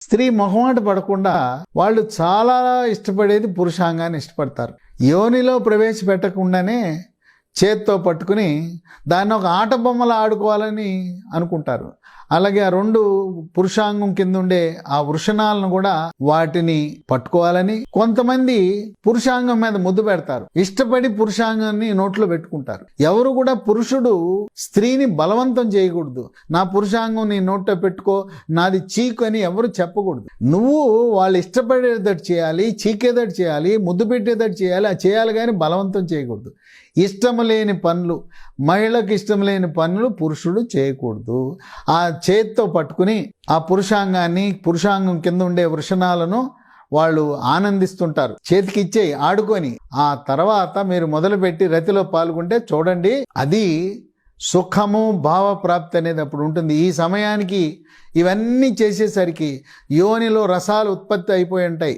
స్త్రీ మొహమాట పడకుండా వాళ్ళు చాలా ఇష్టపడేది పురుషాంగాన్ని ఇష్టపడతారు. యోనిలో ప్రవేశపెట్టకుండానే చేత్తో పట్టుకుని దాన్ని ఒక ఆట బొమ్మలా ఆడుకోవాలని అనుకుంటారు. అలాగే ఆ రెండు పురుషాంగం కింద ఉండే ఆ వృషణాలను కూడా వాటిని పట్టుకోవాలని, కొంతమంది పురుషాంగం మీద ముద్దు పెడతారు. ఇష్టపడి పురుషాంగాన్ని నోట్లో పెట్టుకుంటారు. ఎవరు కూడా పురుషుడు స్త్రీని బలవంతం చేయకూడదు. నా పురుషాంగం నీ నోట్లో పెట్టుకో, నాది చీకు అని ఎవరు చెప్పకూడదు. నువ్వు వాళ్ళు ఇష్టపడేటట్టు చేయాలి, చీకేదట్టు చేయాలి, ముద్దు పెట్టేటట్టు చేయాలి. అది చేయాలి కానీ బలవంతం చేయకూడదు. ఇష్టం లేని పనులు, మహిళకు ఇష్టం లేని పనులు పురుషుడు చేయకూడదు. ఆ చేత్తో పట్టుకుని ఆ పురుషాంగం కింద ఉండే వృషణాలను వాళ్ళు ఆనందిస్తుంటారు. చేతికి ఇచ్చేయి ఆడుకొని, ఆ తర్వాత మీరు మొదలుపెట్టి రతిలో పాల్గొంటే చూడండి, అది సుఖము భావప్రాప్తి అనేది అప్పుడు ఉంటుంది. ఈ సమయానికి ఇవన్నీ చేసేసరికి యోనిలో రసాలు ఉత్పత్తి అయిపోయి ఉంటాయి.